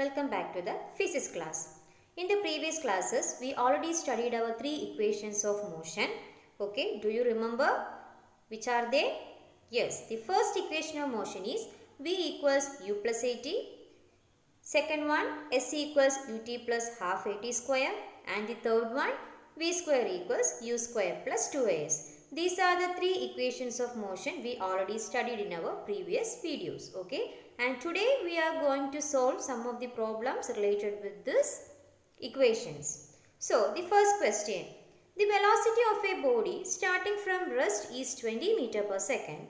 Welcome back to the physics class. In the previous classes, we already studied our three equations of motion. Okay, do you remember which are they? Yes, the first equation of motion is V equals U plus AT. Second one, S equals UT plus half AT square. And the third one, V square equals U square plus 2AS. These are the three equations of motion we already studied in our previous videos. Okay, and today we are going to solve some of the problems related with these equations. So the first question, the velocity of a body starting from rest is 20 meter per second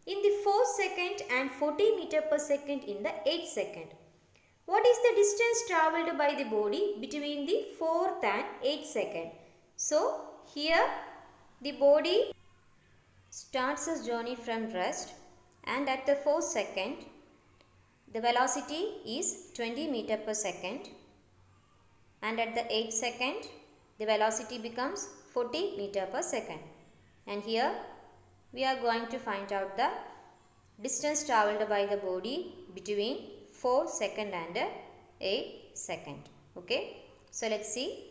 in the 4th second and 40 meter per second in the 8th second. What is the distance travelled by the body between the 4th and 8th second? So here the body starts its journey from rest and at the 4th second the velocity is 20 meter per second and at the 8th second the velocity becomes 40 meter per second. And here we are going to find out the distance travelled by the body between 4 second and 8 second. Okay, so let's see.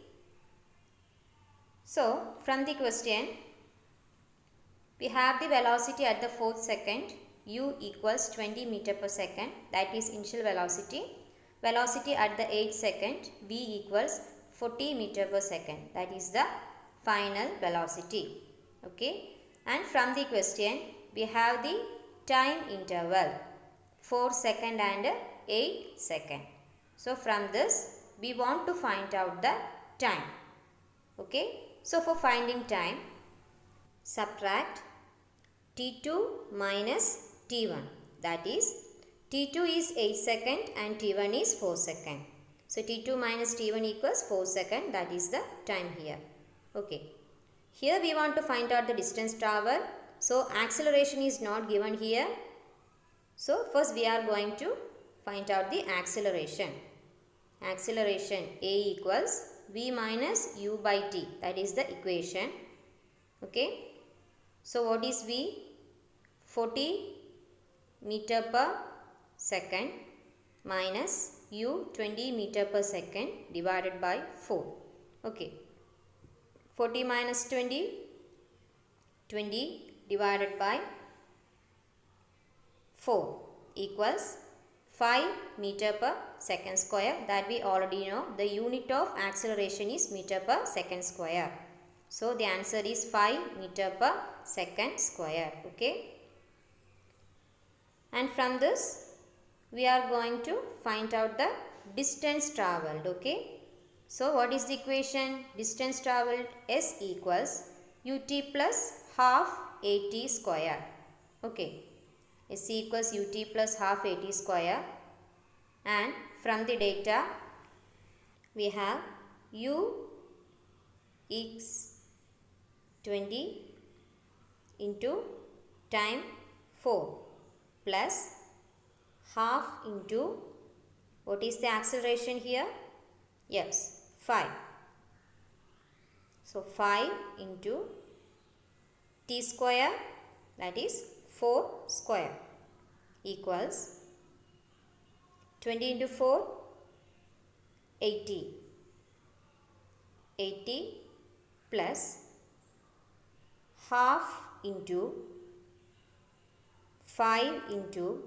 So from the question, we have the velocity at the 4th second, u equals 20 meter per second, that is initial velocity. Velocity at the 8th second, v equals 40 meter per second, that is the final velocity. Okay, and from the question, we have the time interval 4 second and 8 second. So from this, we want to find out the time. Okay, so for finding time, subtract T2 minus T1, that is T2 is 8 second and T1 is 4 second. So T2 minus T1 equals 4 second, that is the time here. Okay, here we want to find out the distance travel. So acceleration is not given here. So first we are going to find out the acceleration. Acceleration A equals V minus U by T, that is the equation. Okay, so what is V? 40 meter per second minus U 20 meter per second divided by 4. Okay, 40 minus 20, 20 divided by 4 equals 5 meter per second square, that we already know. The unit of acceleration is meter per second square. So the answer is 5 meter per second square. Okay, and from this we are going to find out the distance travelled. Okay, so what is the equation? Distance travelled S equals ut plus half AT square. Okay, S equals ut plus half AT square, and from the data we have u is 20 into time 4 plus half into, what is the acceleration here? Yes, 5. So 5 into t square, that is 4 square, equals 20 into 4, 80. 80 plus half into 5 into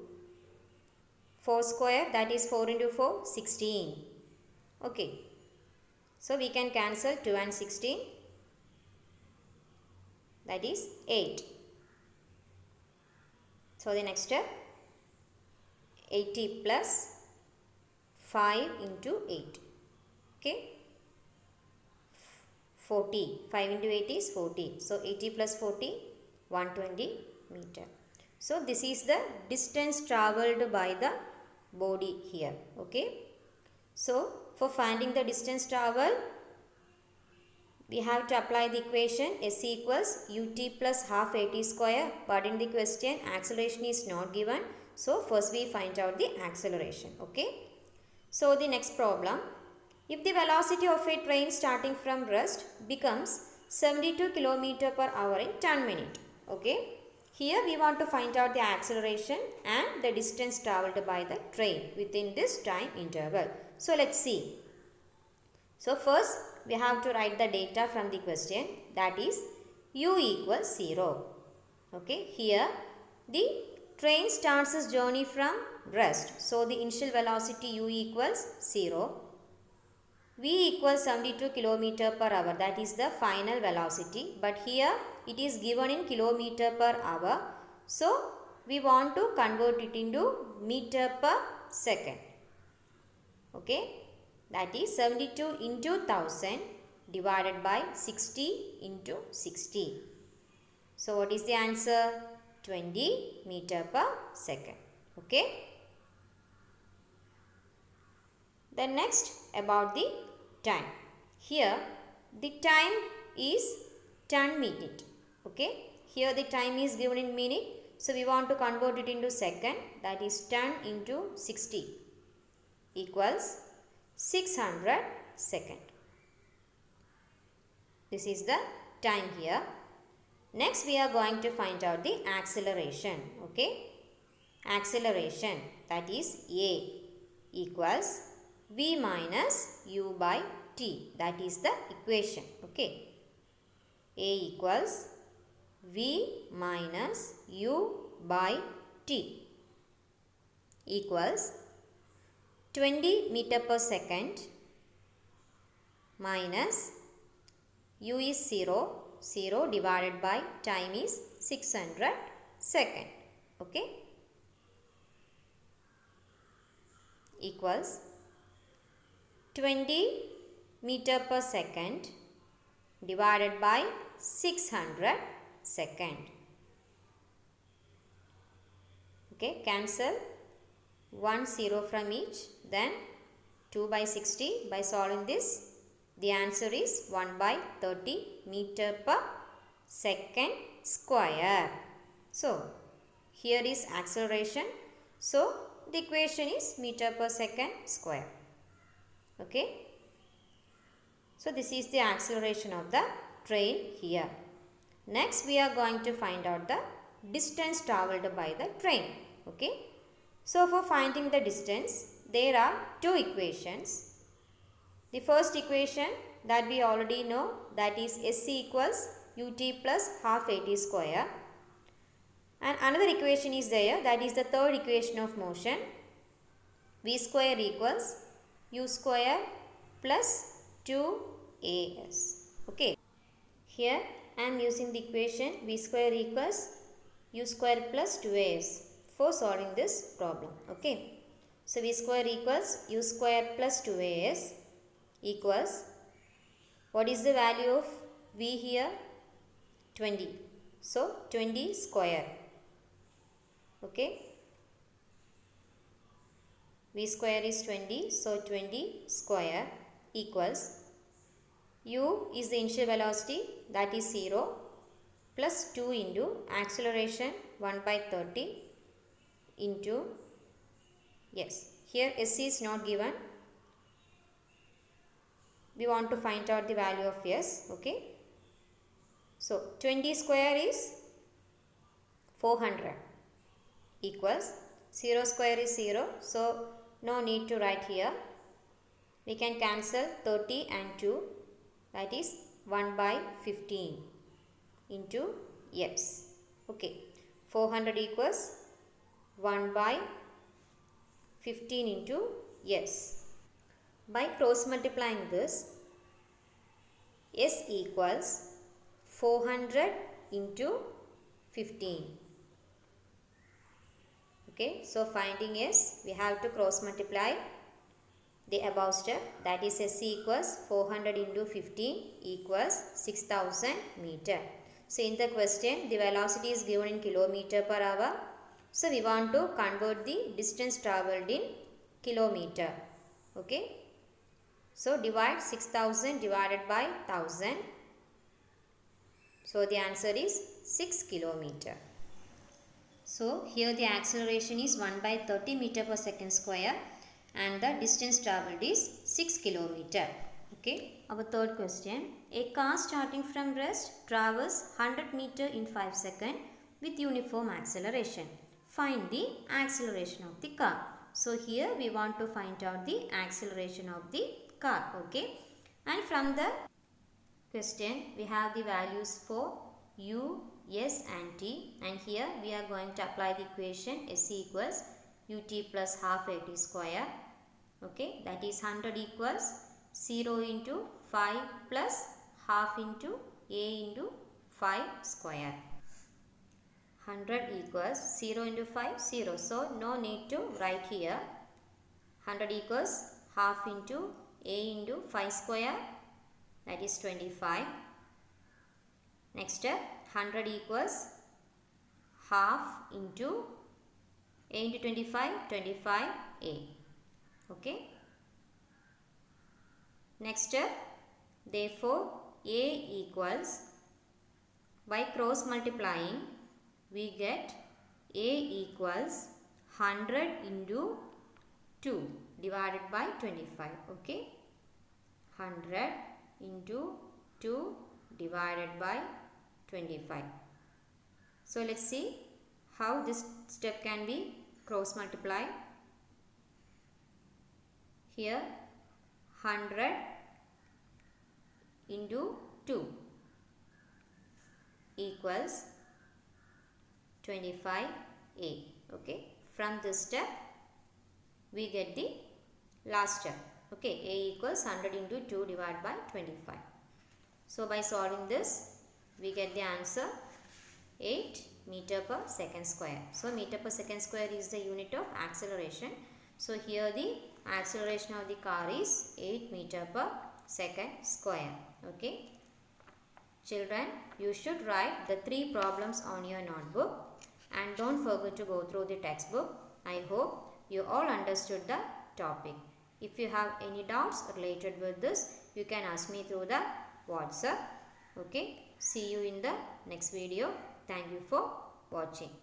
4 square, that is 4 into 4, 16. Okay, so we can cancel 2 and 16, that is 8. So the next step, 80 plus 5 into 8. Okay, 40. 5 into 8 is 40. So 80 plus 40, 120 meter. So this is the distance travelled by the body here. Okay, so for finding the distance travelled, we have to apply the equation S equals ut plus half AT square, but in the question acceleration is not given. So first we find out the acceleration. Okay, so the next problem, if the velocity of a train starting from rest becomes 72 km per hour in 10 minutes. Okay, Here we want to find out the acceleration and the distance travelled by the train within this time interval. So let's see. So first we have to write the data from the question, that is u equals 0. Okay, here the train starts its journey from rest. So the initial velocity u equals 0. V equals 72 km per hour, that is the final velocity, but here it is given in kilometer per hour. So we want to convert it into meter per second. Okay, that is 72 into 1000 divided by 60 into 60. So what is the answer? 20 meter per second. Okay. Then next about the time. Here the time is 10 minutes. Okay. Here the time is given in minute. So we want to convert it into second. That is 10 into 60 equals 600 second. This is the time here. Next we are going to find out the acceleration. Okay. Acceleration, that is A equals v minus u by t, that is the equation. Okay, A equals v minus u by t equals 20 meter per second minus u is 0 divided by time is 600 second. Okay, equals 20 meter per second divided by 600 second. Okay, cancel 1 0 from each, then 2 by 60. By solving this, the answer is 1 by 30 meter per second square. So here is acceleration. So the equation is meter per second square. Okay. So this is the acceleration of the train here. Next we are going to find out the distance travelled by the train. Okay. So for finding the distance, there are two equations. The first equation that we already know, that is SC equals ut plus half at square. And another equation is there, that is the third equation of motion. V square equals u square plus 2as. Okay. Here I am using the equation v square equals u square plus 2as for solving this problem. Okay. So v square equals u square plus 2as equals, what is the value of v here? 20. So 20 square. Okay. V square is 20, so 20 square equals u is the initial velocity, that is 0, plus 2 into acceleration 1 by 30 into, yes, here SC is not given. We want to find out the value of S. Okay. So 20 square is 400 equals 0 square is 0. So no need to write here. We can cancel 30 and 2, that is 1 by 15 into S. Okay. 400 equals 1 by 15 into S. By cross multiplying this, S equals 400 into 15. Okay, so finding S, we have to cross multiply the above step, that is SC equals 400 into 15 equals 6000 meter. So in the question, the velocity is given in kilometer per hour. So we want to convert the distance travelled in kilometer. Okay. So divide 6000 divided by 1000. So the answer is 6 kilometer. So here the acceleration is 1 by 30 meter per second square and the distance travelled is 6 kilometer. Okay. Our third question. A car starting from rest travels 100 meter in 5 seconds with uniform acceleration. Find the acceleration of the car. So here we want to find out the acceleration of the car. Okay. And from the question we have the values for u, s and t, and here we are going to apply the equation s equals ut plus half at square. Okay, that is 100 equals 0 into 5 plus half into a into 5 square. 100 equals 0 into 5, 0. So, no need to write here. 100 equals half into a into 5 square, that is 25. Next step, 100 equals half into a into 25, 25a. Okay. Next step, therefore a equals, by cross multiplying we get a equals 100 into 2 divided by 25. Okay. 100 into 2 divided by 25. So let's see how this step can be cross multiplied. Here 100 into 2 equals 25a. Okay. From this step we get the last step. Okay. A equals 100 into 2 divided by 25. So by solving this we get the answer 8 meter per second square. So meter per second square is the unit of acceleration. So here the acceleration of the car is 8 meter per second square. Okay. Children, you should write the 3 problems on your notebook and don't forget to go through the textbook. I hope you all understood the topic. If you have any doubts related with this, you can ask me through the WhatsApp. Okay. See you in the next video. Thank you for watching.